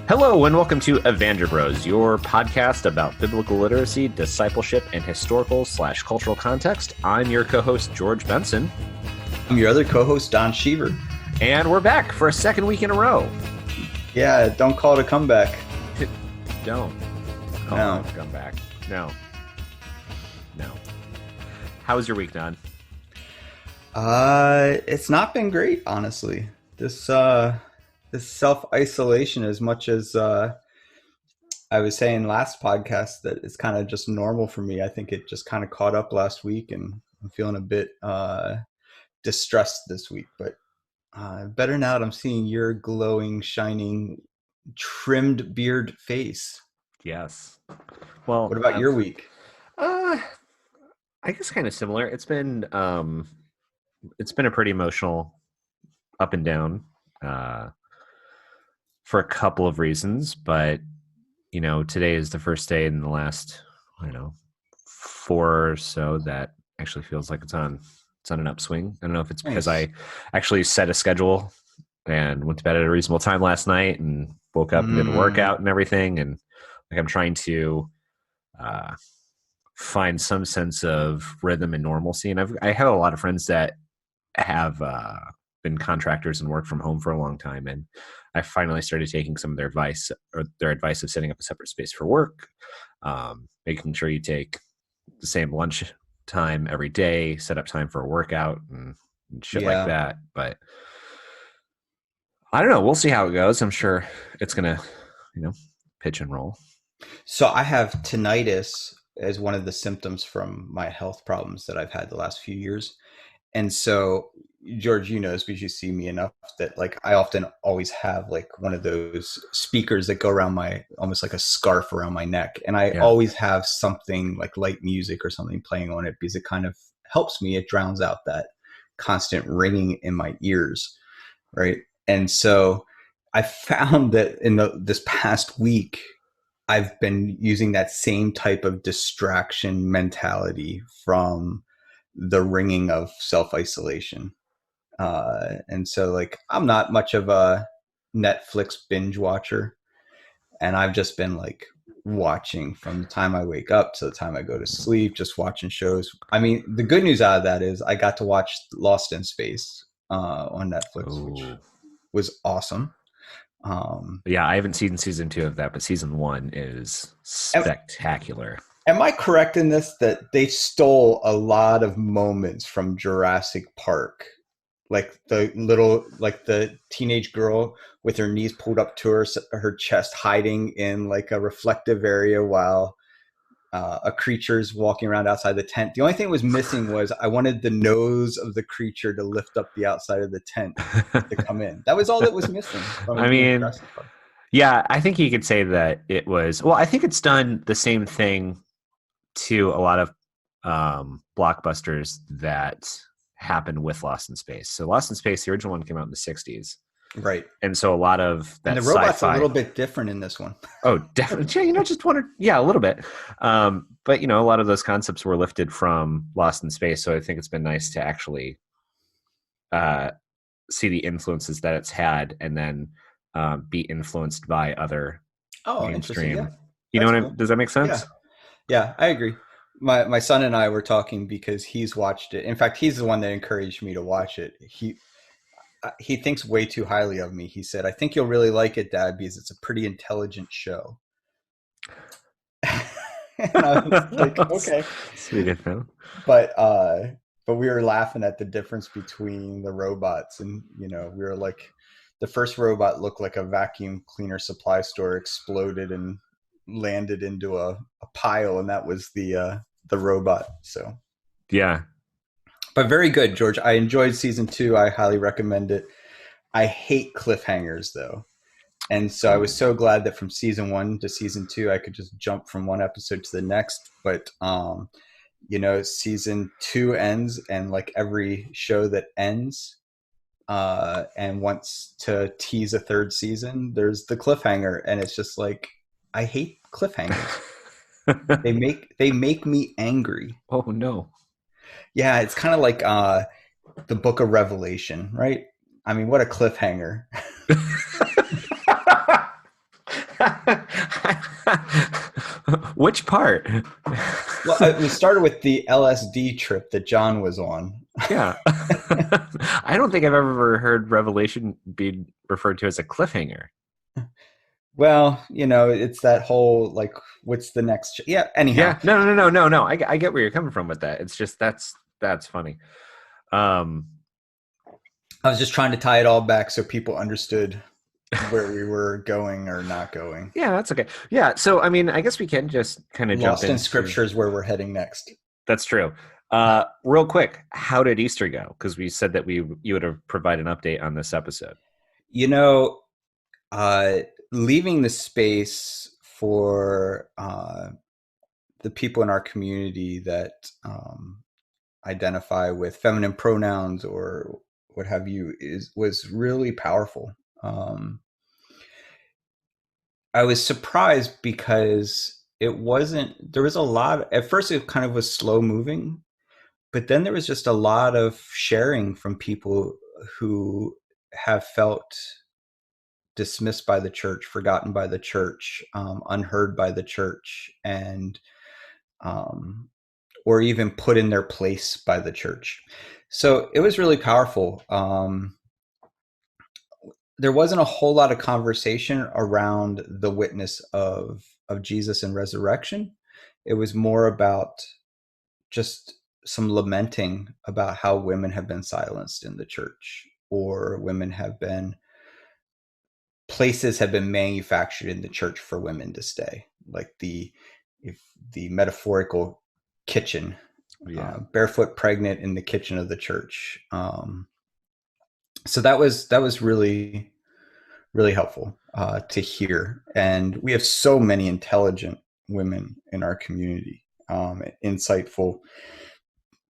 Hello and welcome to Evangebros, your podcast about biblical literacy, discipleship, and historical/cultural context. I'm your co-host, George Benson. I'm your other co-host, Don Sheaver. And we're back for a second week in a row. Yeah, don't call it a comeback. Don't call it a comeback. No. How was your week, Don? It's not been great, honestly. This self-isolation, as much as I was saying last podcast that it's kind of just normal for me. I think it just kind of caught up last week, and I'm feeling a bit distressed this week. But better now that I'm seeing your glowing, shining, trimmed beard face. Yes. Well, what about your week? I guess kind of similar. It's been a pretty emotional up and down. For a couple of reasons, but today is the first day in the last, 4 or so that actually feels like it's on an upswing. I don't know if it's because I actually set a schedule and went to bed at a reasonable time last night and woke up and did a workout and everything, and like I'm trying to find some sense of rhythm and normalcy. And I have a lot of friends that have been contractors and worked from home for a long time, and I finally started taking some of their advice of setting up a separate space for work, making sure you take the same lunch time every day, set up time for a workout and shit like that. But I don't know. We'll see how it goes. I'm sure it's gonna, pitch and roll. So I have tinnitus as one of the symptoms from my health problems that I've had the last few years. And so, George, this because you see me enough, that like I often always have like one of those speakers that go around almost like a scarf around my neck. And I always have something like light music or something playing on it because it kind of helps me. It drowns out that constant ringing in my ears. Right. And so I found that in this past week, I've been using that same type of distraction mentality from the ringing of self-isolation. And so like, I'm not much of a Netflix binge watcher, and I've just been like watching from the time I wake up to the time I go to sleep, just watching shows. I mean, the good news out of that is I got to watch Lost in Space on Netflix, which was awesome. I haven't seen season 2 of that, but season 1 is spectacular. Am I correct in this that they stole a lot of moments from Jurassic Park? Like the teenage girl with her knees pulled up to her chest, hiding in like a reflective area while a creature's walking around outside the tent. The only thing that was missing was I wanted the nose of the creature to lift up the outside of the tent to come in. That was all that was missing. I think you could say that it was. Well, I think it's done the same thing to a lot of blockbusters that happened with Lost in Space. So Lost in Space, the original one came out in the 60s. Right. And so a lot of that, and the robot's sci-fi, a little bit different in this one. Oh, definitely. A little bit. But a lot of those concepts were lifted from Lost in Space. So I think it's been nice to actually see the influences that it's had and then be influenced by other mainstream. Yeah. Does that make sense? Yeah, I agree. My son and I were talking because he's watched it. In fact, he's the one that encouraged me to watch it. He thinks way too highly of me. He said, "I think you'll really like it, Dad, because it's a pretty intelligent show." And I was like, "Okay, sweet info." But we were laughing at the difference between the robots, and we were like, the first robot looked like a vacuum cleaner supply store exploded and landed into a pile, and that was the robot. So yeah. But very good, George. I enjoyed season 2. I highly recommend it. I hate cliffhangers, though. And so I was so glad that from season 1 to season 2, I could just jump from one episode to the next. But, season 2 ends, and like every show that ends and wants to tease a third season, there's the cliffhanger. And it's just like, I hate cliffhangers. They make me angry. Oh, no. Yeah, it's kind of like the Book of Revelation, right? I mean, what a cliffhanger. Which part? Well, it started with the LSD trip that John was on. Yeah. I don't think I've ever heard Revelation being referred to as a cliffhanger. Well, it's that whole like, what's the next? Yeah. Anyhow, Yeah. No, no, no, no, no. I get where you're coming from with that. It's just that's funny. Um, I was just trying to tie it all back so people understood where we were going or not going. yeah, that's okay. Yeah. So, I mean, I guess we can just kind of jump Lost in into Scripture is where we're heading next. that's true. Real quick, how did Easter go? Because we said that you would have provided an update on this episode. You know, uh, Leaving the space for the people in our community that identify with feminine pronouns or what have you was really powerful. I was surprised because it wasn't. There was a lot. At first, it kind of was slow moving, but then there was just a lot of sharing from people who have felt dismissed by the church, forgotten by the church, unheard by the church, and or even put in their place by the church. So it was really powerful. There wasn't a whole lot of conversation around the witness of Jesus and resurrection. It was more about just some lamenting about how women have been silenced in the church, or women have been places have been manufactured in the church for women to stay, like the metaphorical kitchen, Yeah. barefoot pregnant in the kitchen of the church. So that was really really helpful to hear, and we have so many intelligent women in our community, insightful,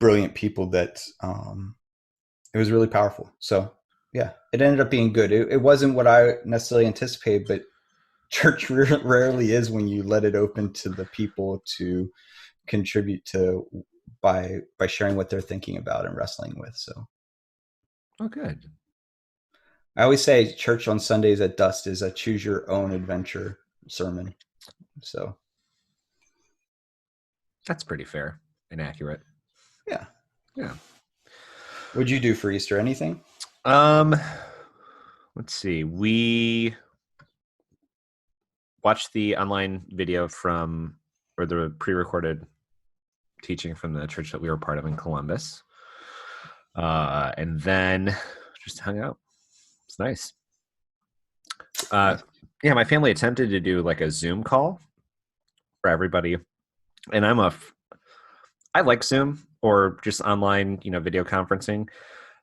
brilliant people that it was really powerful. So yeah, it ended up being good. It wasn't what I necessarily anticipated, but church rarely is when you let it open to the people to contribute to by sharing what they're thinking about and wrestling with. So Oh, good. I always say church on Sundays at dusk is a choose your own adventure sermon. So That's pretty fair and accurate. yeah. Yeah. What'd you do for Easter? Anything? Um, let's see. We watched the online video from or the pre-recorded teaching from the church that we were part of in Columbus. And then just hung out. It's nice. Nice. Yeah, my family attempted to do like a Zoom call for everybody, and I like Zoom or just online, video conferencing.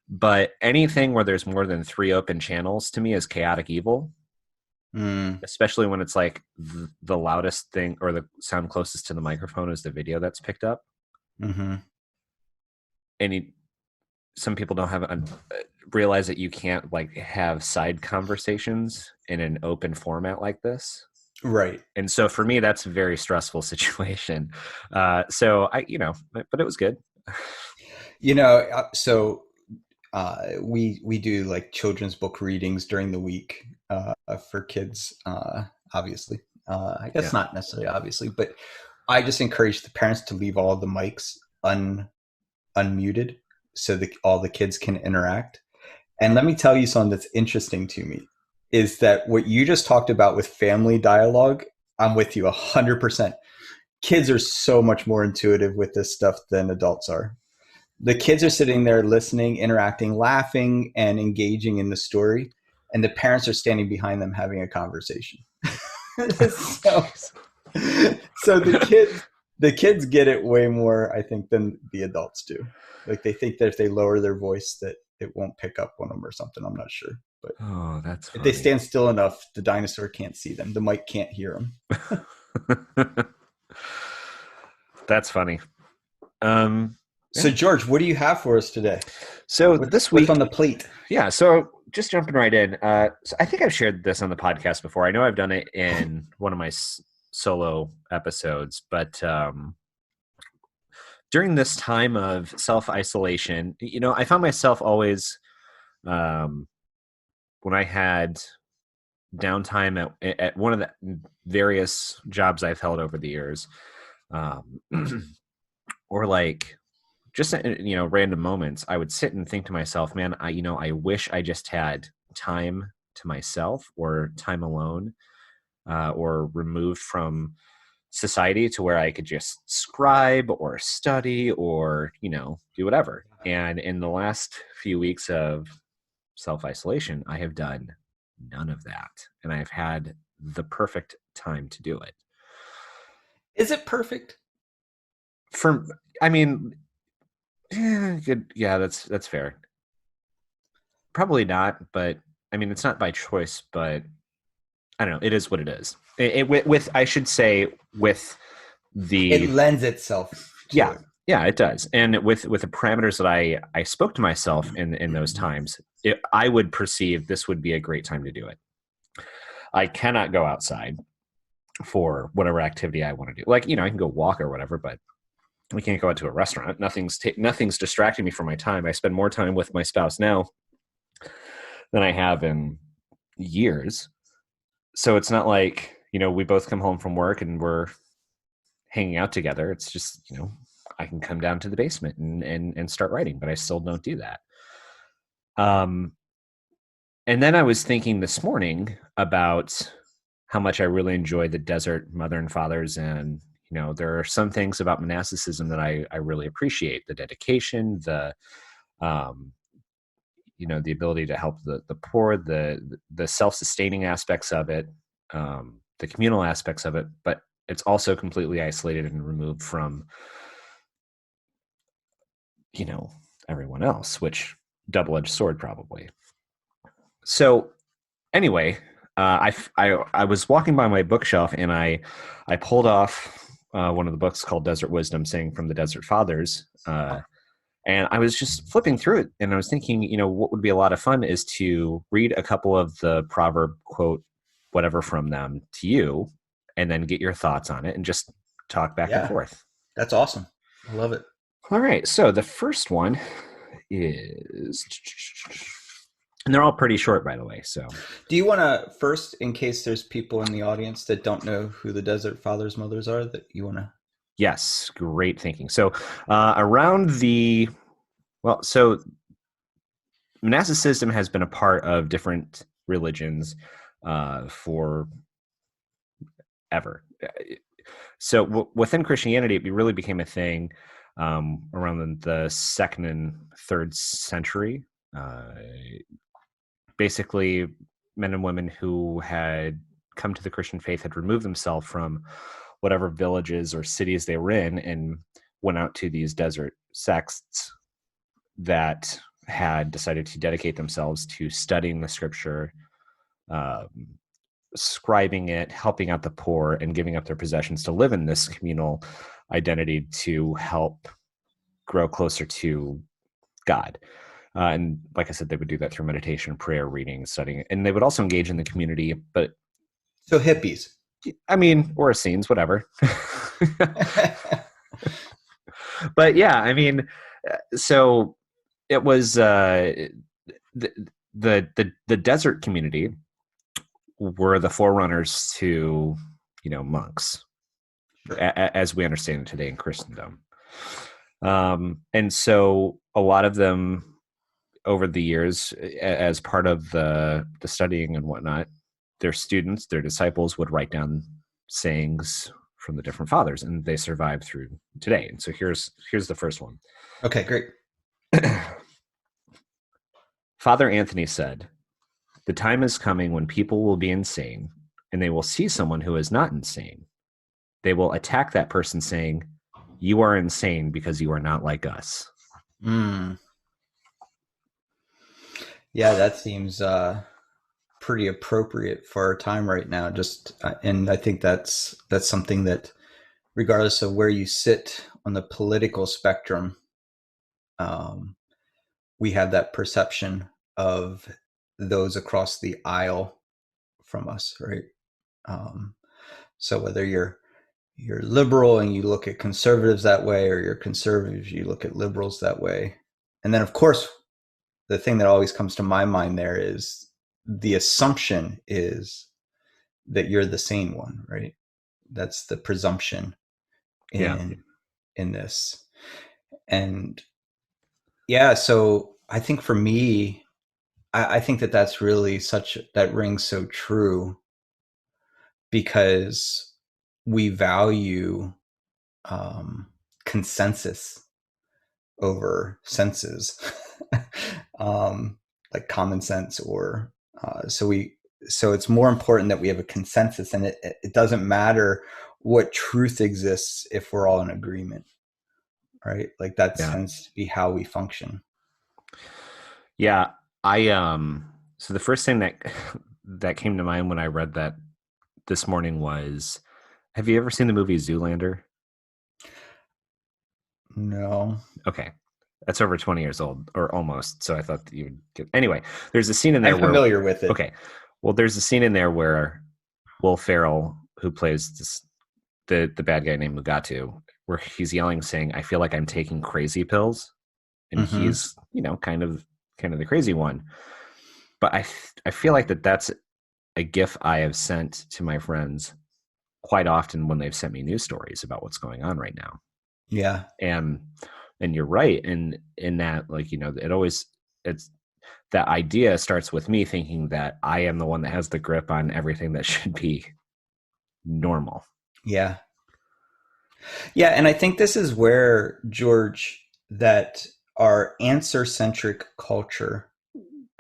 But anything where there's more than three open channels to me is chaotic evil, Mm, especially when it's like the loudest thing or the sound closest to the microphone is the video that's picked up. mm-hmm. And some people don't realize that you can't like have side conversations in an open format like this. Right. And so for me, that's a very stressful situation. So but it was good. So we do like children's book readings during the week for kids, obviously. I guess Yeah. not necessarily obviously, but I just encourage the parents to leave all the mics unmuted so that all the kids can interact. And let me tell you something that's interesting to me is that what you just talked about with family dialogue, I'm with you 100%. Kids are so much more intuitive with this stuff than adults are. The kids are sitting there listening, interacting, laughing, and engaging in the story, and the parents are standing behind them having a conversation. so, so the kids get it way more, I think, than the adults do. Like they think that if they lower their voice, that it won't pick up on them or something. I'm not sure, but Oh, that's if they funny. stand still enough, the dinosaur can't see them. The mic can't hear them. That's funny. Um, So, yeah. George, what do you have for us today? So What's this what's on week, the plate? yeah. So just jumping right in. So I think I've shared this on the podcast before. I know I've done it in one of my solo episodes, but during this time of self isolation, I found myself always, um, when I had downtime at one of the various jobs I've held over the years, um, or like just random moments, I would sit and think to myself, man, I wish I just had time to myself or time alone, or removed from society to where I could just scribe or study or do whatever. And in the last few weeks of self isolation, I have done none of that, and I've had the perfect time to do it. Is it perfect? For I mean, good, yeah, that's fair. Probably not, but I mean, it's not by choice, but I don't know. It is what it is. With I should say with It the lends itself to yeah, it. yeah, it does. And with the parameters that I spoke to myself in those times, I would perceive this would be a great time to do it. I cannot go outside for whatever activity I want to do. Like, I can go walk or whatever, but we can't go out to a restaurant. Nothing's distracting me from my time. I spend more time with my spouse now than I have in years. So it's not like, we both come home from work and we're hanging out together. It's just, I can come down to the basement and start writing, but I still don't do that. Um, and then I was thinking this morning about how much I really enjoy the desert mother and fathers. And, there are some things about monasticism that I really appreciate: the dedication, um, the ability to help the poor, the self-sustaining aspects of it, the communal aspects of it, but it's also completely isolated and removed from, everyone else, which double-edged sword probably. So anyway, I was walking by my bookshelf and I pulled off one of the books called Desert Wisdom, saying from the Desert Fathers. And I was just flipping through it and I was thinking, what would be a lot of fun is to read a couple of the proverb quote, whatever from them to you, and then get your thoughts on it and just talk back and Yeah, forth. that's awesome. I love it. All right. So the first one is, and they're all pretty short, by the way. So, Do you want to first, in case there's people in the audience that don't know who the Desert Fathers Mothers are, that you want to? yes, great thinking. So, around the, well, so monasticism has been a part of different religions for ever. So within Christianity, it really became a thing around the second and third century. Uh, Basically, men and women who had come to the Christian faith had removed themselves from whatever villages or cities they were in and went out to these desert sects that had decided to dedicate themselves to studying the scripture, um, scribing it, helping out the poor, and giving up their possessions to live in this communal identity to help grow closer to God. And like I said, they would do that through meditation, prayer, reading, studying, and they would also engage in the community. But So hippies. I mean, or scenes, whatever. But yeah, I mean, so it was the, the desert community were the forerunners to monks, Sure. as we understand it today in Christendom. And so a lot of them over the years, as part of the studying and whatnot, their students, their disciples would write down sayings from the different fathers, and they survive through today. And so here's the first one. Okay, great. Father Anthony said, "The time is coming when people will be insane, and they will see someone who is not insane. They will attack that person saying, 'You are insane because you are not like us.'" Mm. Yeah, that seems pretty appropriate for our time right now. Just and I think that's something that, regardless of where you sit on the political spectrum, um, we have that perception of those across the aisle from us, right? Um, so whether you're liberal and you look at conservatives that way, or you're conservatives, you look at liberals that way, and then of course the thing that always comes to my mind there is the assumption is that you're the sane one, right? That's the presumption Yeah. in this. And yeah, so I think for me, I think that that's really such that rings so true because we value um, consensus over senses, um, like common sense, or so it's more important that we have a consensus, and it doesn't matter what truth exists if we're all in agreement, right? Like that Yeah. tends to be how we function. Yeah. So the first thing that that came to mind when I read that this morning was, have you ever seen the movie Zoolander? No, Okay. That's over 20 years old or almost. So I thought that you would get, anyway, there's a scene in I'm there where, familiar with it. okay. Well, there's a scene in there where Will Ferrell, who plays the bad guy named Mugatu, where he's yelling, saying, "I feel like I'm taking crazy pills," and Mm-hmm. he's, kind of the crazy one. But I feel like that's a gif I have sent to my friends quite often when they've sent me news stories about what's going on right now. Yeah, And you're right in that, like, it's that idea starts with me thinking that I am the one that has the grip on everything that should be normal. yeah, yeah. And I think this is where, George, that our answer centric culture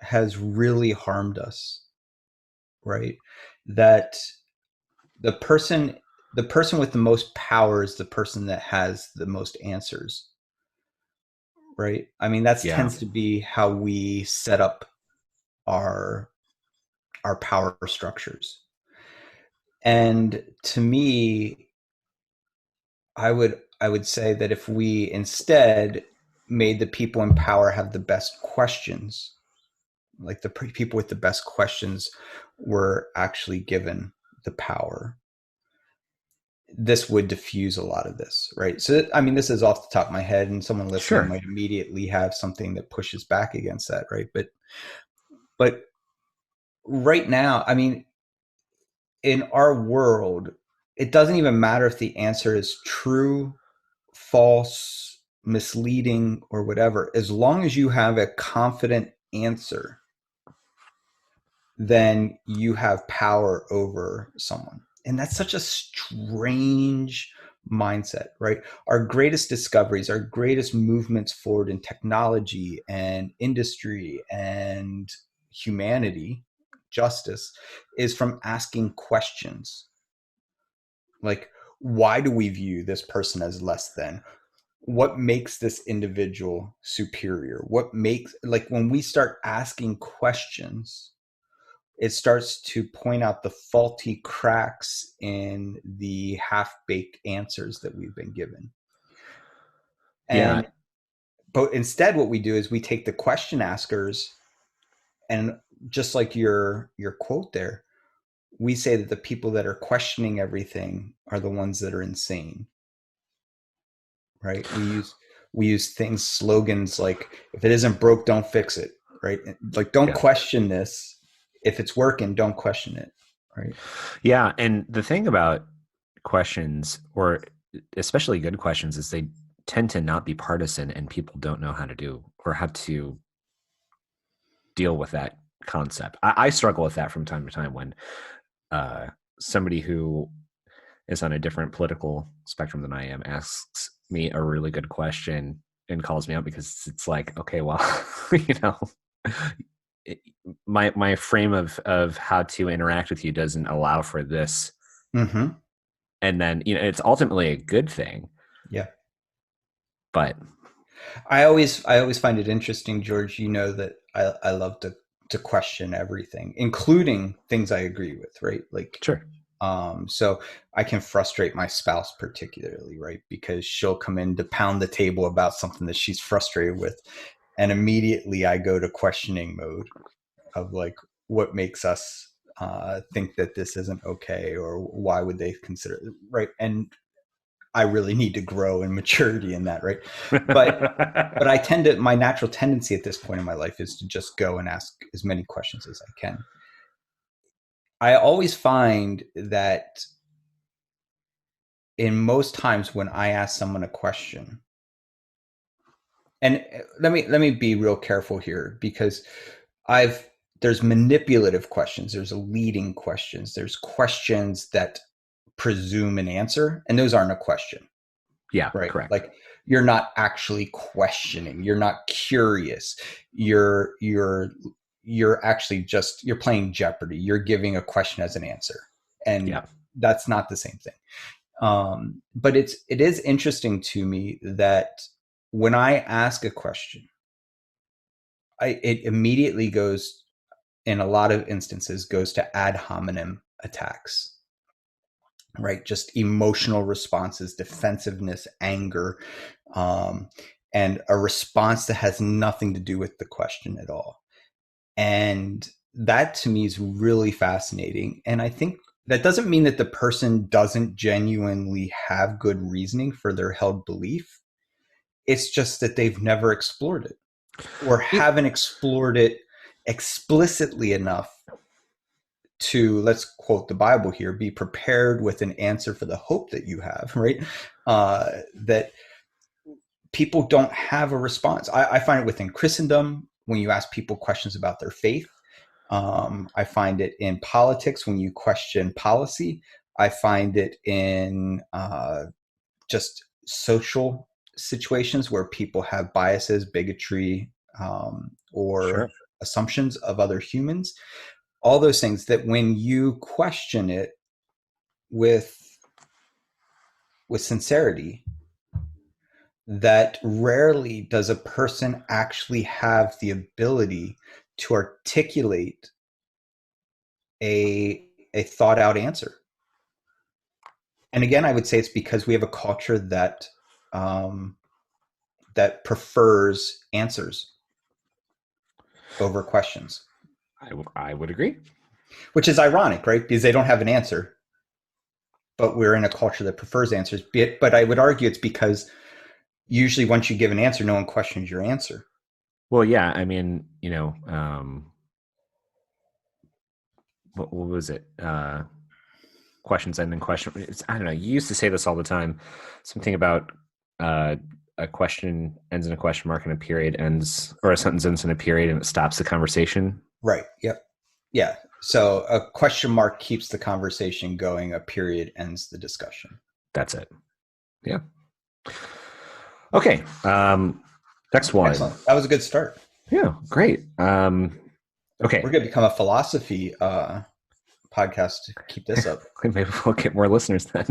has really harmed us, right? That the person the person with the most power is the person that has the most answers, right? I mean, that Yeah. tends to be how we set up our our power structures. And to me, I would say that if we instead made the people in power have the best questions, like the people with the best questions were actually given the power, this would diffuse a lot of this, right? So, I mean, this is off the top of my head, and someone listening Sure. might immediately have something that pushes back against that, right? But right now, I mean, in our world, it doesn't even matter if the answer is true, false, misleading, or whatever. As long as you have a confident answer, then you have power over someone. And that's such a strange mindset, right? Our greatest discoveries, our greatest movements forward in technology and industry and humanity, justice, is from asking questions like, why do we view this person as less than? What makes this individual superior? What makes, like, when we start asking questions, it starts to point out the faulty cracks in the half-baked answers that we've been given. Yeah. And but instead what we do is we take the question askers, and just like your quote there, we say that the people that are questioning everything are the ones that are insane, right? We use things, slogans like, if it isn't broke, don't fix it, right? Like, don't Yeah. question this. If it's working, don't question it, right? Yeah. And the thing about questions, or especially good questions, is they tend to not be partisan, and people don't know how to do or how to deal with that concept. I struggle with that from time to time when uh, somebody who is on a different political spectrum than I am asks me a really good question and calls me out, because it's like, okay, well, you know, it, my frame of how to interact with you doesn't allow for this, Mm-hmm. and then it's ultimately a good thing, Yeah. but I always find it interesting, George. You know that I love to question everything, including things I agree with, right? Like, sure. so I can frustrate my spouse particularly, right? Because she'll come in to pound the table about something that she's frustrated with, and immediately I go to questioning mode of like, what makes us think that this isn't okay, or why would they consider it, right? And I really need to grow in maturity in that, right? But I tend to, my natural tendency at this point in my life is to just go and ask as many questions as I can. I always find that in most times when I ask someone a question, and let me be real careful here, because I've there's manipulative questions, there's leading questions, there's questions that presume an answer, and those aren't a question, Yeah, right? correct. Like, you're not actually questioning, you're not curious, you're actually just you're playing Jeopardy. You're giving a question as an answer, and Yeah. that's not the same thing. But it is interesting to me that when I ask a question, it immediately goes, in a lot of instances, goes to ad hominem attacks, right? Just emotional responses, defensiveness, anger, um, and a response that has nothing to do with the question at all. And that to me is really fascinating. And I think that doesn't mean that the person doesn't genuinely have good reasoning for their held belief. It's just that they've never explored it, or It- haven't explored it explicitly enough to, let's quote the Bible here, be prepared with an answer for the hope that you have, right? That people don't have a response. I find it within Christendom when you ask people questions about their faith. I find it in politics when you question policy. I find it in just social situations where people have biases, bigotry, or sure. assumptions of other humans. All those things that when you question it with sincerity, that rarely does a person actually have the ability to articulate a thought out answer. And again, I would say it's because we have a culture that um, that prefers answers over questions, I would agree. which is ironic, right? Because they don't have an answer, but we're in a culture that prefers answers. But I would argue it's because usually once you give an answer, no one questions your answer. Well, yeah. I mean, what was it? Questions and then question. I don't know. You used to say this all the time. Something about uh, a question ends in a question mark and a period ends, or a sentence ends in a period and it stops the conversation. Right. Yep. Yeah. So a question mark keeps the conversation going. A period ends the discussion. That's it. Yeah. Okay. Next one. Excellent. That was a good start. Yeah. Great. Okay. We're going to become a philosophy podcast to keep this up. Maybe we'll get more listeners then.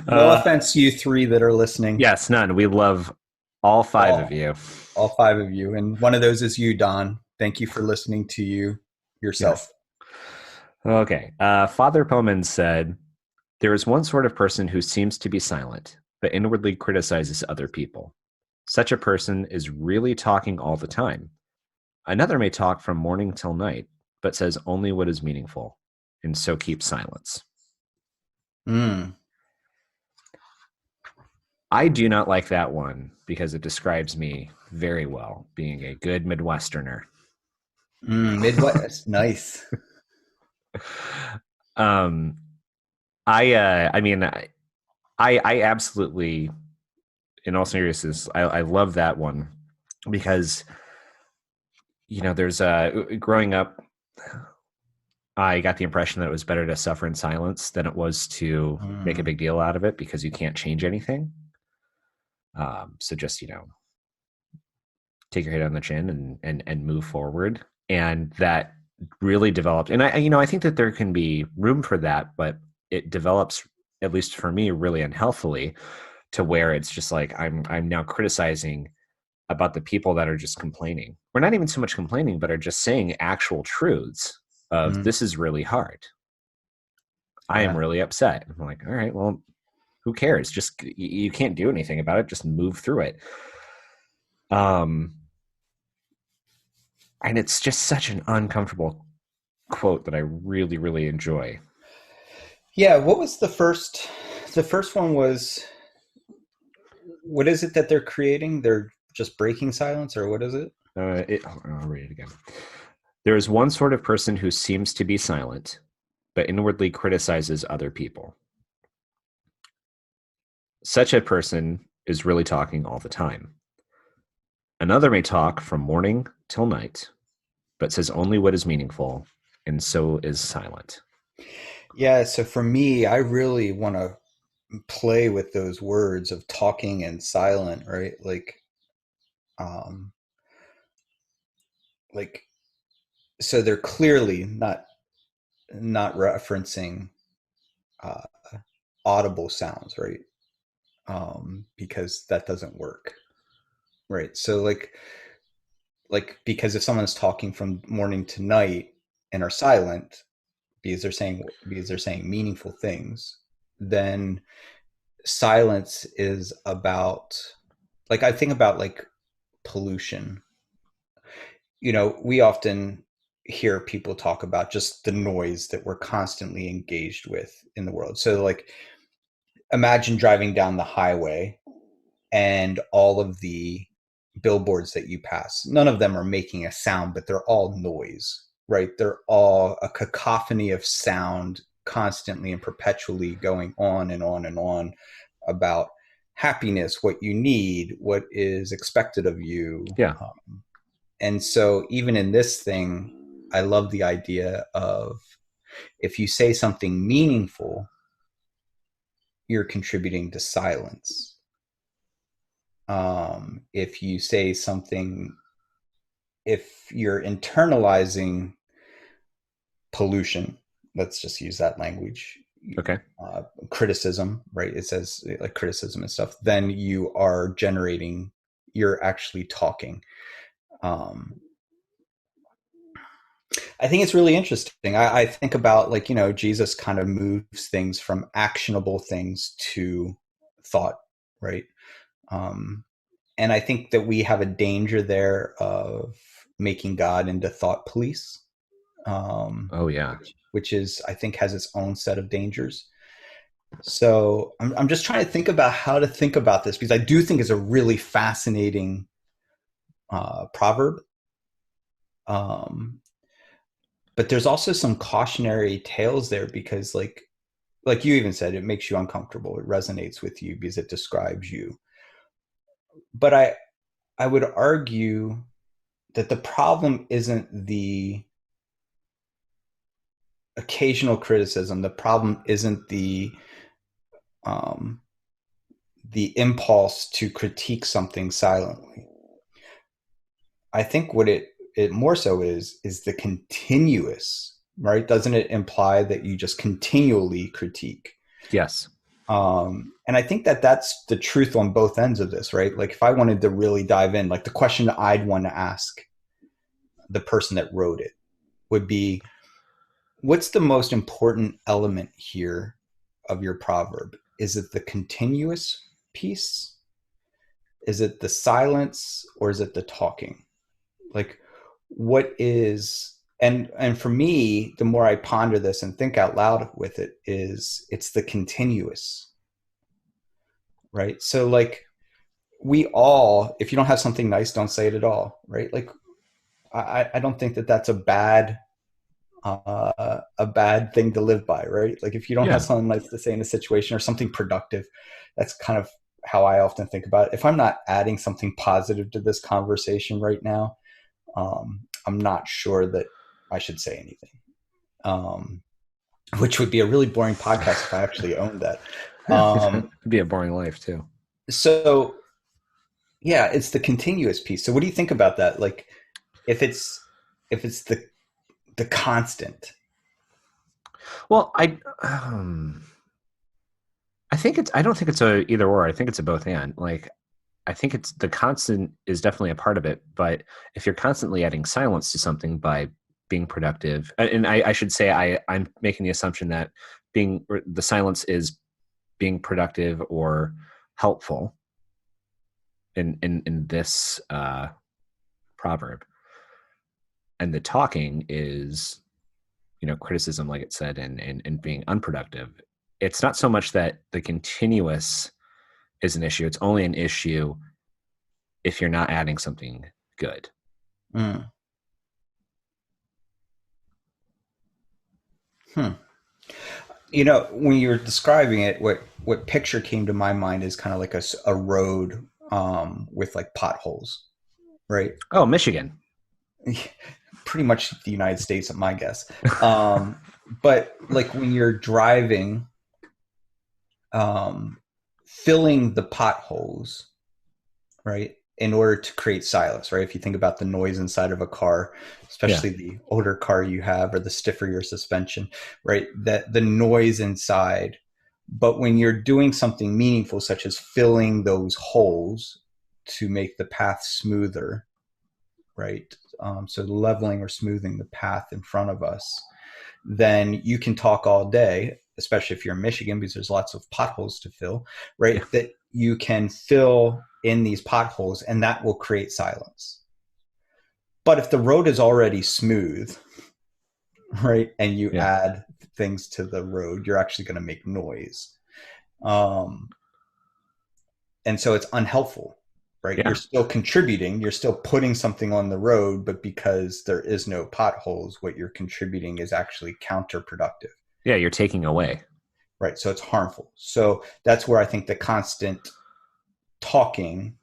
No offense to you three that are listening. Yes, none. We love all five of All, you. all five of you. And one of those is you, Don. Thank you for listening to you yourself. Yes. Okay. Father Poman said, there is one sort of person who seems to be silent, but inwardly criticizes other people. Such a person is really talking all the time. Another may talk from morning till night, but says only what is meaningful, and so keeps silence. Mm. I do not like that one because it describes me very well, being a good Midwesterner. Midwest. Nice. um, I mean, I absolutely, in all seriousness, I love that one because, there's growing up, I got the impression that it was better to suffer in silence than it was to make a Mm. big deal out of it because you can't change anything. So just, take your head on the chin and move forward. And that really developed. And I think that there can be room for that, but it develops, at least for me, really unhealthily to where it's just like I'm now criticizing about the people that are just complaining. We're not even so much complaining, but are just saying actual truths of Mm. this is really hard. I am Yeah. really upset. I'm like, all right, well, who cares? Just you can't do anything about it. Just move through it. Um, and it's just such an uncomfortable quote that I really, really enjoy. Yeah. What was the first? The first one was, what is it that they're creating? They're just breaking silence, or what is it? I'll read it again. There is one sort of person who seems to be silent, but inwardly criticizes other people. Such a person is really talking all the time. Another may talk from morning till night, but says only what is meaningful, and so is silent. Yeah, so for me, I really want to play with those words of talking and silent, right? Um, like, so they're clearly not referencing uh, audible sounds, right? Because that doesn't work, right? So because if someone's talking from morning to night and are silent because they're saying meaningful things, then silence is about, like, I think about like pollution. We often hear people talk about just the noise that we're constantly engaged with in the world. So like imagine driving down the highway and all of the billboards that you pass, none of them are making a sound, but they're all noise, right? They're all a cacophony of sound constantly and perpetually going on and on and on about happiness, what you need, what is expected of you. Yeah. And so, even in this thing, I love the idea of if you say something meaningful, you're contributing to silence. If you say something, if you're internalizing pollution, let's just use that language, Okay. criticism, right? It says like criticism and stuff, then you're actually talking. Um, I think it's really interesting. I think about like, Jesus kind of moves things from actionable things to thought, right? Um, and I think that we have a danger there of making God into thought police, Oh, yeah. which is, I think, has its own set of dangers. So I'm just trying to think about how to think about this because I do think it's a really fascinating proverb. Um, but there's also some cautionary tales there because like you even said, it makes you uncomfortable. It resonates with you because it describes you. But I would argue that the problem isn't the occasional criticism. The problem isn't um, the impulse to critique something silently. I think what it more so is the continuous, right? Doesn't it imply that you just continually critique? Yes. And I think that that's the truth on both ends of this, right? Like if I wanted to really dive in, like the question that I'd want to ask the person that wrote it would be, what's the most important element here of your proverb? Is it the continuous piece? Is it the silence or is it the talking? Like what is, and for me, the more I ponder this and think out loud with it, is it's the continuous, right? So like we all, if you don't have something nice, don't say it at all, right? Like I don't think that that's a bad thing to live by, right? Like if you don't have Yeah. something nice to say in a situation or something productive, that's kind of how I often think about it. If I'm not adding something positive to this conversation right now, I'm not sure that I should say anything. Um, which would be a really boring podcast if I actually owned that. It'd Um, be a boring life too. so yeah, it's the continuous piece. So what do you think about that? Like if it's the constant. Well, I think I don't think it's a either or. I think it's a both and. Like, I think it's the constant is definitely a part of it. But if you're constantly adding silence to something by being productive, and I should say I'm making the assumption that the silence is being productive or helpful in this proverb, and the talking is criticism, like it said, and being unproductive. It's not so much that the continuous is an issue. It's only an issue if you're not adding something good. Mm. Hmm. You know, when you were describing it, what picture came to my mind is kind of like a road with like potholes, right? Oh, Michigan. Pretty much the United States, at my guess. But like when you're driving, um, filling the potholes, right, in order to create silence, right? If you think about the noise inside of a car, Yeah. especially the older car you have or the stiffer your suspension, right, that the noise inside. But when you're doing something meaningful, such as filling those holes to make the path smoother, right? So leveling or smoothing the path in front of us, then you can talk all day, especially if you're in Michigan, because there's lots of potholes to fill, Yeah. right? That you can fill in these potholes and that will create silence. But if the road is already smooth, right, and you Yeah. add things to the road, you're actually going to make noise. Um, and so it's unhelpful, right? You're Yeah. still contributing, you're still putting something on the road, but because there is no potholes, what you're contributing is actually counterproductive. Yeah. You're taking away. Right, so it's harmful. So that's where I think the constant talking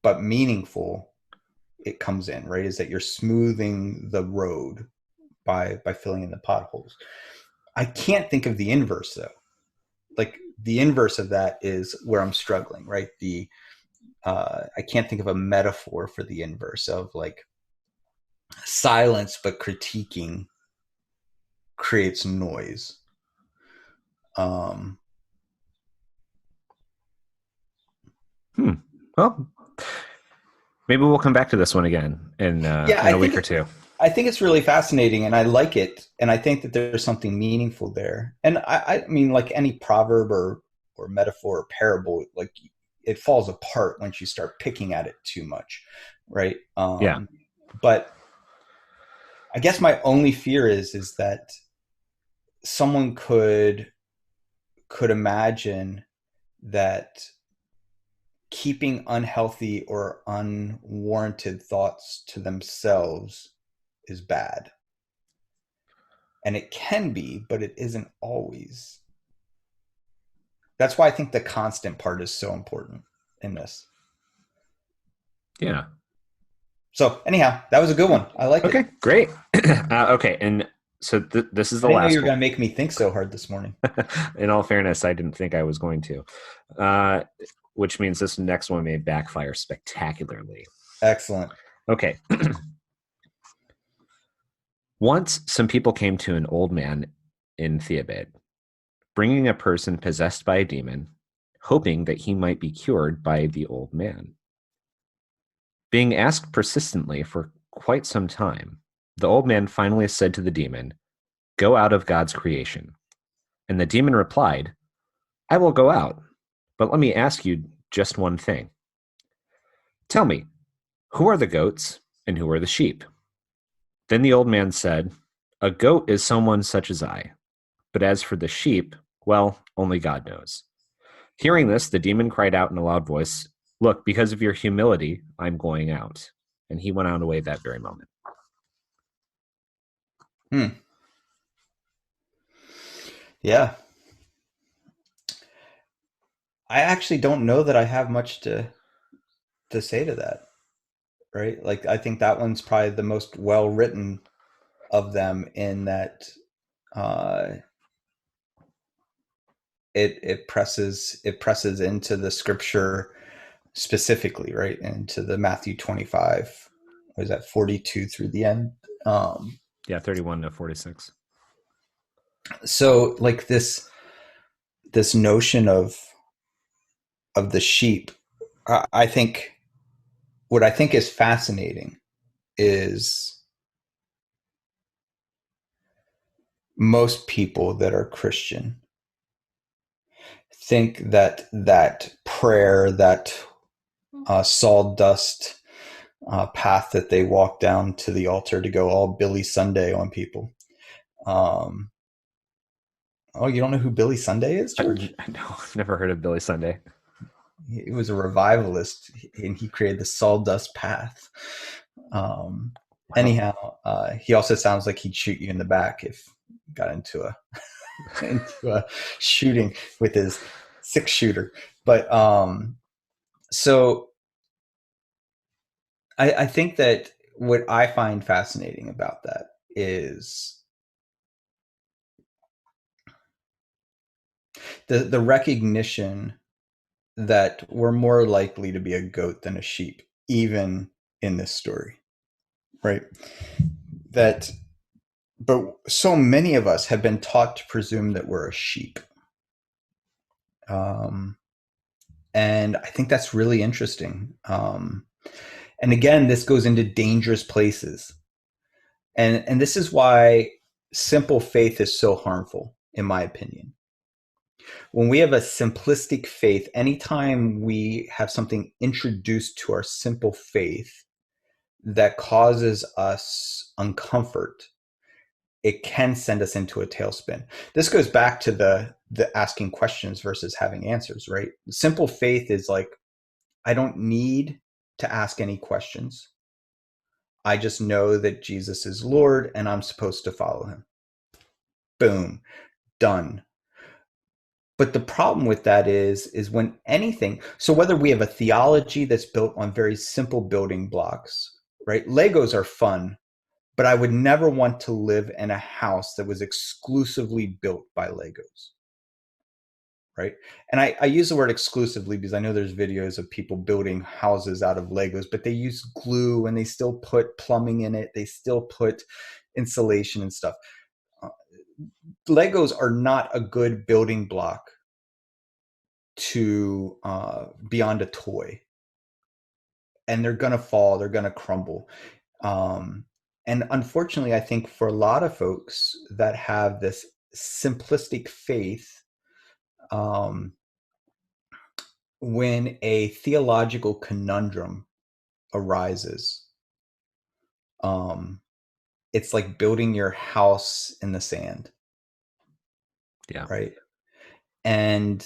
but meaningful, it comes in, right, is that you're smoothing the road by filling in the potholes. I can't think of the inverse though. Like the inverse of that is where I'm struggling, right? The I can't think of a metaphor for the inverse of like silence but critiquing creates noise. Um, Hmm. Well, maybe we'll come back to this one again yeah, in a week or two. I think it's really fascinating, and I like it, and I think that there's something meaningful there. And I mean, like any proverb or metaphor or parable, like it falls apart once you start picking at it too much, right? Yeah. But I guess my only fear is that someone could imagine that keeping unhealthy or unwarranted thoughts to themselves is bad. And it can be, but it isn't always. That's why I think the constant part is so important in this. Yeah. So anyhow, that was a good one. I like Okay. it. Great. Okay. And so this is I the didn't know you last were one. going to make me think so hard this morning. In all fairness, I didn't think I was going to, uh, which means this next one may backfire spectacularly. Excellent. Okay. Once some people came to an old man in Theobad, bringing a person possessed by a demon, hoping that he might be cured by the old man. Being asked persistently for quite some time, the old man finally said to the demon, "Go out of God's creation." And the demon replied, "I will go out, but let me ask you just one thing. Tell me, who are the goats and who are the sheep?" Then the old man said, "A goat is someone such as I, but as for the sheep, well, only God knows." Hearing this, the demon cried out in a loud voice, "Look, because of your humility, I'm going out." And he went on away that very moment. Hmm. Yeah. I actually don't know that I have much to say to that, right? Like I think that one's probably the most well written of them in that uh it presses into the scripture specifically, right? Into the Matthew 25, was that 42 through the end. Um, Yeah, 31 to 46. so like this notion of the sheep, I think what I think is fascinating is most people that are Christian think that that prayer, that sawdust path that they walk down to the altar to go all Billy Sunday on people. Um, oh, you don't know who Billy Sunday is, George? I know. I've never heard of Billy Sunday. He was a revivalist, and he created the sawdust path. Wow. Anyhow, he also sounds like he'd shoot you in the back got into a into a shooting with his 6 shooter. But so I think that what I find fascinating about that is the recognition that we're more likely to be a goat than a sheep, even in this story, right? That, but so many of us have been taught to presume that we're a sheep. Um, and I think that's really interesting. And again, this goes into dangerous places. And this is why simple faith is so harmful, in my opinion. When we have a simplistic faith, anytime we have something introduced to our simple faith that causes us uncomfort, it can send us into a tailspin. This goes back to the asking questions versus having answers, right? Simple faith is like, I don't need to ask any questions. I just know that Jesus is Lord and I'm supposed to follow him. Boom, done. But the problem with that is when anything, so whether we have a theology that's built on very simple building blocks, right? Legos are fun, but I would never want to live in a house that was exclusively built by Legos, right? And I use the word exclusively because I know there's videos of people building houses out of Legos, but they use glue and they still put plumbing in it. They still put insulation and stuff. Legos are not a good building block to beyond a toy, and they're gonna fall, they're gonna crumble. And unfortunately, I think for a lot of folks that have this simplistic faith, when a theological conundrum arises, it's like building your house in the sand. Yeah. Right. And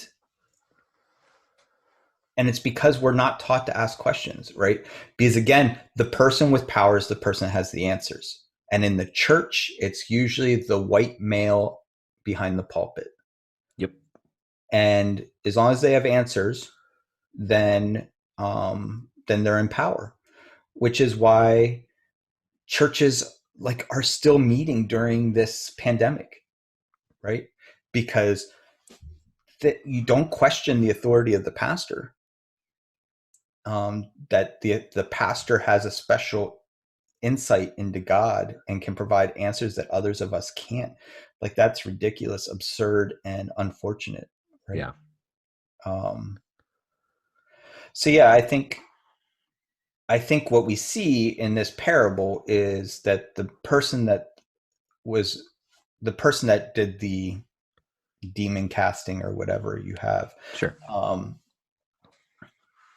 it's because we're not taught to ask questions, right? Because again, the person with power is the person that has the answers. And in the church, it's usually the white male behind the pulpit. Yep. And as long as they have answers, then they're in power, which is why churches like are still meeting during this pandemic, right? Because you don't question the authority of the pastor. That the pastor has a special insight into God and can provide answers that others of us can't. Like that's ridiculous, absurd, and unfortunate, right? Yeah. So yeah, I think what we see in this parable is that the person that did the demon casting or whatever you have, Sure.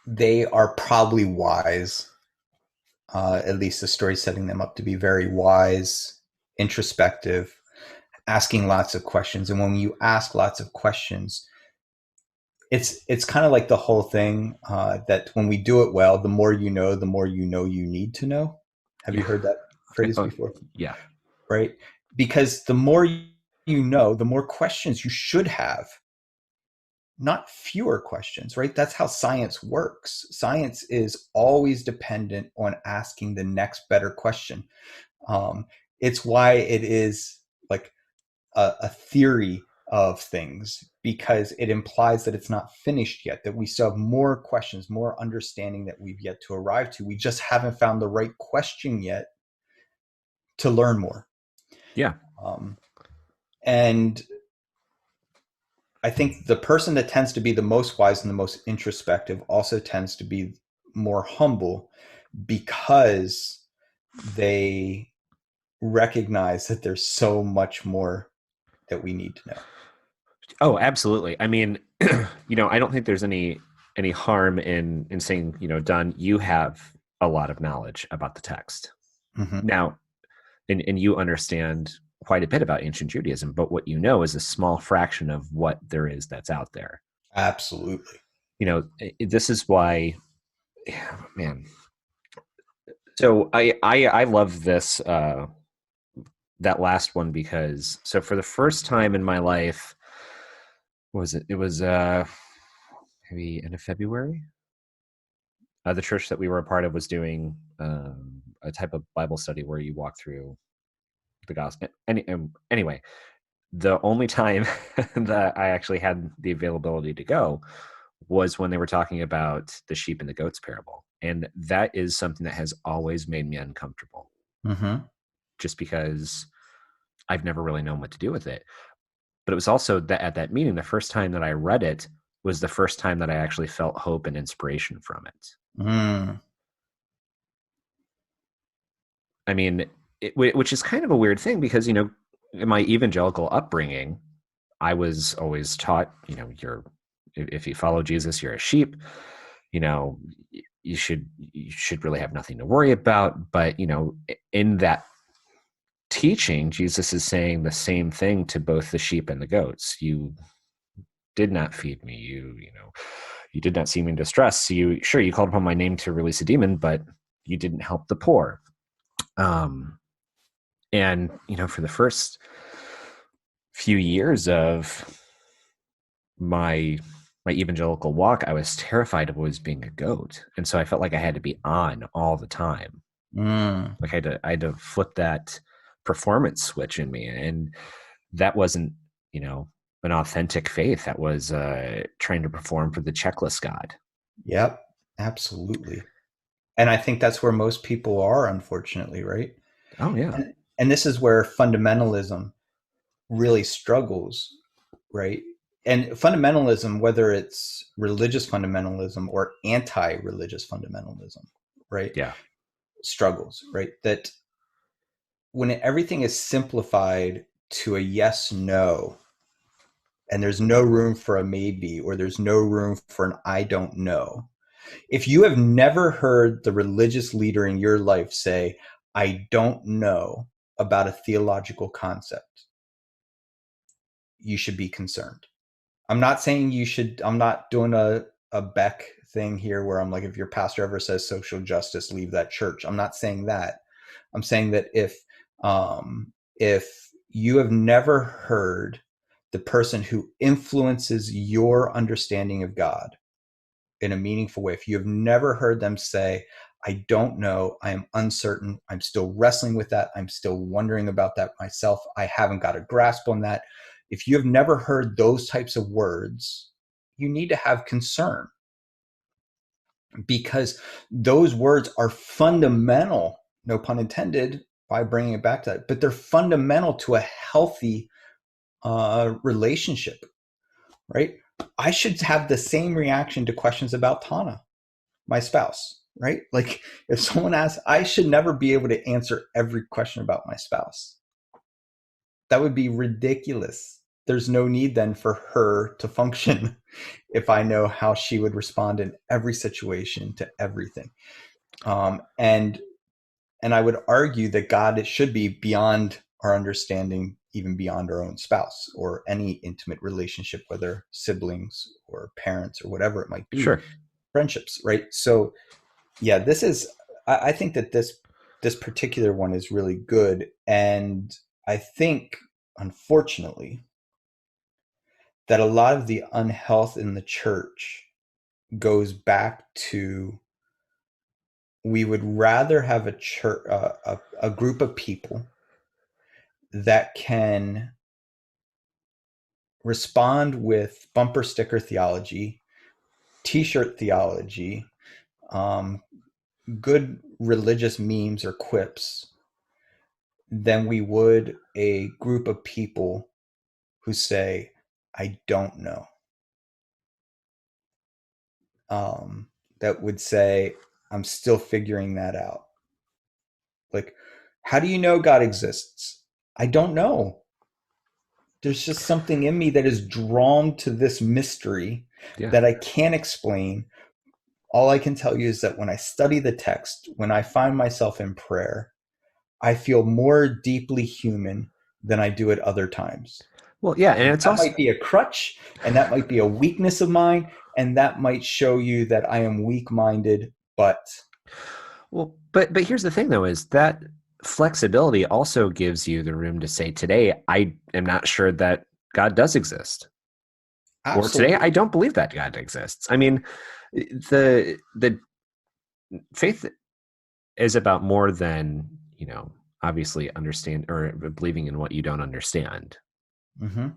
they are probably wise. At least the story's setting them up to be very wise, introspective, asking lots of questions. And when you ask lots of questions, it's kind of like the whole thing that when we do it well, the more you know you need to know. Have you Yeah. heard that phrase before? Yeah. Right? Because the more you know, the more questions you should have, not fewer questions, right? That's how science works. Science is always dependent on asking the next better question. It's why it is like a theory of things, because it implies that it's not finished yet, that we still have more questions, more understanding that we've yet to arrive to. We just haven't found the right question yet to learn more. Yeah. And I think the person that tends to be the most wise and the most introspective also tends to be more humble, because they recognize that there's so much more that we need to know. Oh, absolutely. I mean, I don't think there's any harm in saying, Don, you have a lot of knowledge about the text. Mm-hmm. Now, and you understand quite a bit about ancient Judaism, but what you know is a small fraction of what there is that's out there. Absolutely. This is why, man. So I love this that last one because so for the first time in my life, what was it? It was maybe end of February. The church that we were a part of was doing a type of Bible study where you walk through the gospel. Anyway, the only time that I actually had the availability to go was when they were talking about the sheep and the goats parable. And that is something that has always made me uncomfortable, Mm-hmm. just because I've never really known what to do with it. But it was also that at that meeting, the first time that I read it was the first time that I actually felt hope and inspiration from it. Mm. I mean, which is kind of a weird thing because, in my evangelical upbringing, I was always taught, if you follow Jesus, you're a sheep. You know, you should really have nothing to worry about. But in that teaching, Jesus is saying the same thing to both the sheep and the goats. You did not feed me. You did not see me in distress. You called upon my name to release a demon, but you didn't help the poor. Um, and for the first few years of my evangelical walk, I was terrified of always being a goat, and so I felt like I had to be on all the time. Mm. Like I had to flip that performance switch in me, and that wasn't an authentic faith. That was trying to perform for the checklist God. Yep, absolutely. And I think that's where most people are, unfortunately, right? Oh yeah, And this is where fundamentalism really struggles, right? And fundamentalism, whether it's religious fundamentalism or anti-religious fundamentalism, right, yeah, struggles, right? That when everything is simplified to a yes, no, and there's no room for a maybe, or there's no room for an I don't know. If you have never heard the religious leader in your life say, I don't know about a theological concept, you should be concerned. I'm not saying you should, I'm not doing a Beck thing here where I'm like, if your pastor ever says social justice, leave that church. I'm not saying that. I'm saying that if you have never heard the person who influences your understanding of God in a meaningful way, if you have never heard them say, I don't know, I am uncertain, I'm still wrestling with that, I'm still wondering about that myself, I haven't got a grasp on that. If you have never heard those types of words, you need to have concern, because those words are fundamental, no pun intended, by bringing it back to that, but they're fundamental to a healthy relationship, right? I should have the same reaction to questions about Tana, my spouse, right? Like if someone asks, I should never be able to answer every question about my spouse. That would be ridiculous. There's no need then for her to function if I know how she would respond in every situation to everything. And I would argue that God, it should be beyond our understanding, even beyond our own spouse or any intimate relationship, whether siblings or parents or whatever it might be, sure. friendships, right? So yeah, this is, I think that this particular one is really good. And I think, unfortunately, that a lot of the unhealth in the church goes back to, we would rather have a church, a group of people that can respond with bumper sticker theology, t-shirt theology, um, good religious memes or quips, than we would a group of people who say, I don't know. That would say, I'm still figuring that out. Like, how do you know God exists? I don't know. There's just something in me that is drawn to this mystery Yeah. that I can't explain. All I can tell you is that when I study the text, when I find myself in prayer, I feel more deeply human than I do at other times. Well, yeah, and it's That also might be a crutch, and that might be a weakness of mine, and that might show you that I am weak minded, but well, but here's the thing though, is that flexibility also gives you the room to say, today, I am not sure that God does exist. Or today, Absolutely. I don't believe that God exists. I mean, the faith is about more than, obviously understand or believing in what you don't understand. Mm-hmm.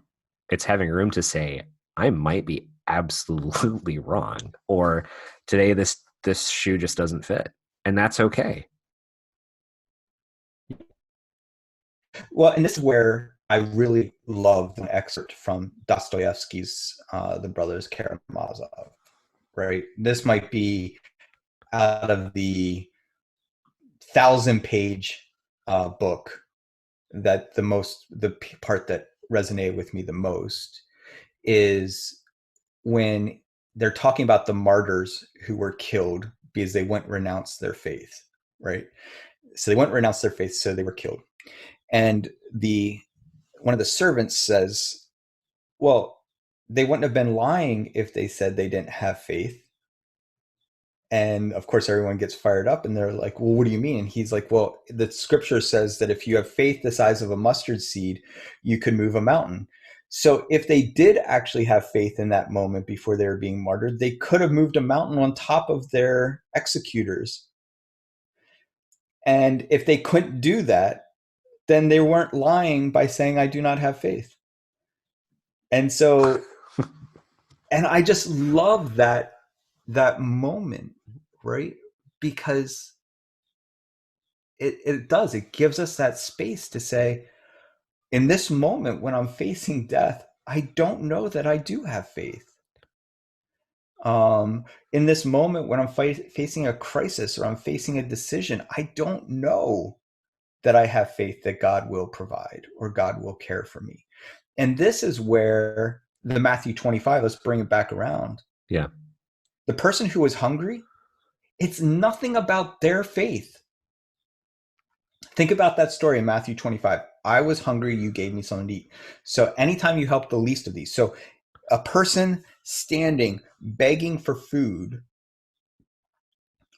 It's having room to say, I might be absolutely wrong, or today this shoe just doesn't fit, and that's okay. Well, and this is where I really love an excerpt from Dostoevsky's The Brothers Karamazov, right? This might be out of the 1,000-page book that the part that resonated with me the most is when they're talking about the martyrs who were killed because they wouldn't renounce their faith, right? So they wouldn't renounce their faith, so they were killed. And one of the servants says, well, they wouldn't have been lying if they said they didn't have faith. And of course, everyone gets fired up and they're like, well, what do you mean? And he's like, well, the scripture says that if you have faith the size of a mustard seed, you could move a mountain. So if they did actually have faith in that moment before they were being martyred, they could have moved a mountain on top of their executors. And if they couldn't do that, then they weren't lying by saying, I do not have faith. And so, and I just love that moment, right? Because it gives us that space to say, in this moment when I'm facing death, I don't know that I do have faith. In this moment when I'm facing a crisis or I'm facing a decision, I don't know that I have faith that God will provide or God will care for me. And this is where the Matthew 25, let's bring it back around. Yeah. The person who is hungry, it's nothing about their faith. Think about that story in Matthew 25. I was hungry, you gave me something to eat. So anytime you help the least of these, so a person standing, begging for food,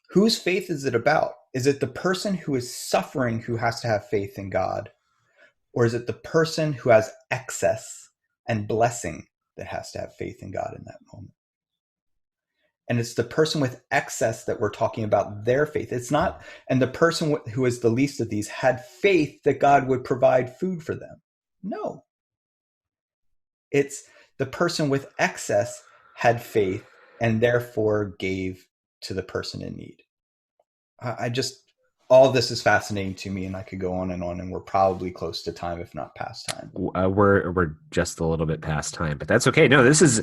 whose faith is it about? Is it the person who is suffering who has to have faith in God? Or is it the person who has excess and blessing that has to have faith in God in that moment? And it's the person with excess that we're talking about their faith. It's not, and the person who is the least of these had faith that God would provide food for them. No. It's the person with excess had faith and therefore gave to the person in need. All of this is fascinating to me, and I could go on, and we're probably close to time, if not past time. We're just a little bit past time, but that's okay. No, so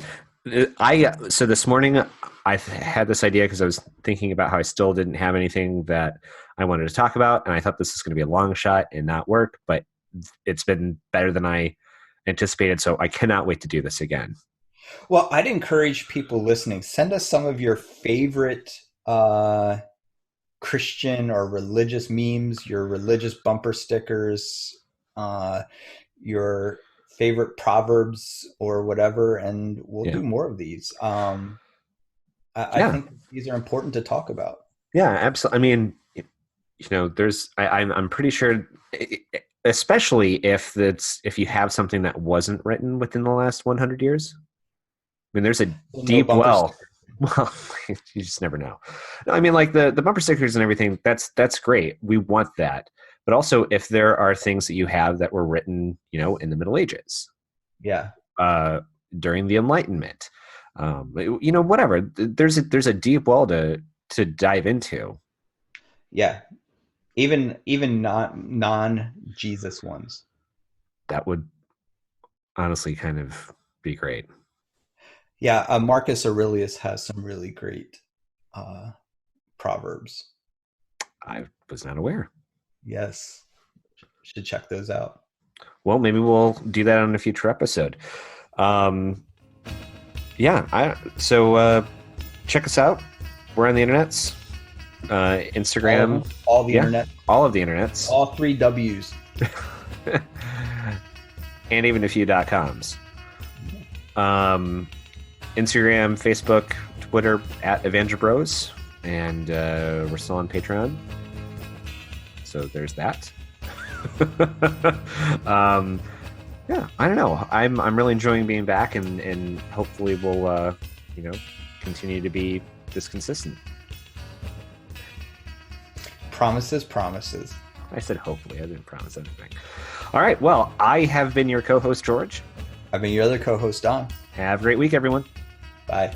this morning I had this idea because I was thinking about how I still didn't have anything that I wanted to talk about, and I thought this was going to be a long shot and not work, but it's been better than I anticipated, so I cannot wait to do this again. Well, I'd encourage people listening, send us some of your favorite Christian or religious memes, your religious bumper stickers, your favorite proverbs or whatever, and we'll do more of these. I think these are important to talk about. Yeah, absolutely. I mean, I'm pretty sure, especially if you have something that wasn't written within the last 100 years. I mean, there's a deep well. Well, you just never know. I mean, like the bumper stickers and everything, that's great. We want that. But also, if there are things that you have that were written, in the Middle Ages, during the Enlightenment, whatever. There's a deep well to dive into. Yeah, even not non-Jesus ones. That would honestly kind of be great. Yeah, Marcus Aurelius has some really great proverbs. I was not aware. Yes, should check those out. Well, maybe we'll do that on a future episode. Check us out. We're on the internets. Instagram. All the internet. All of the internets. All 3 W's. And even a few .coms. Instagram, Facebook, Twitter @Evangebros, and we're still on Patreon. So there's that. Yeah, I don't know. I'm really enjoying being back, and hopefully we'll continue to be this consistent. Promises. I said hopefully. I didn't promise anything. All right. Well, I have been your co-host, George. I've been your other co-host, Don. Have a great week, everyone. Bye.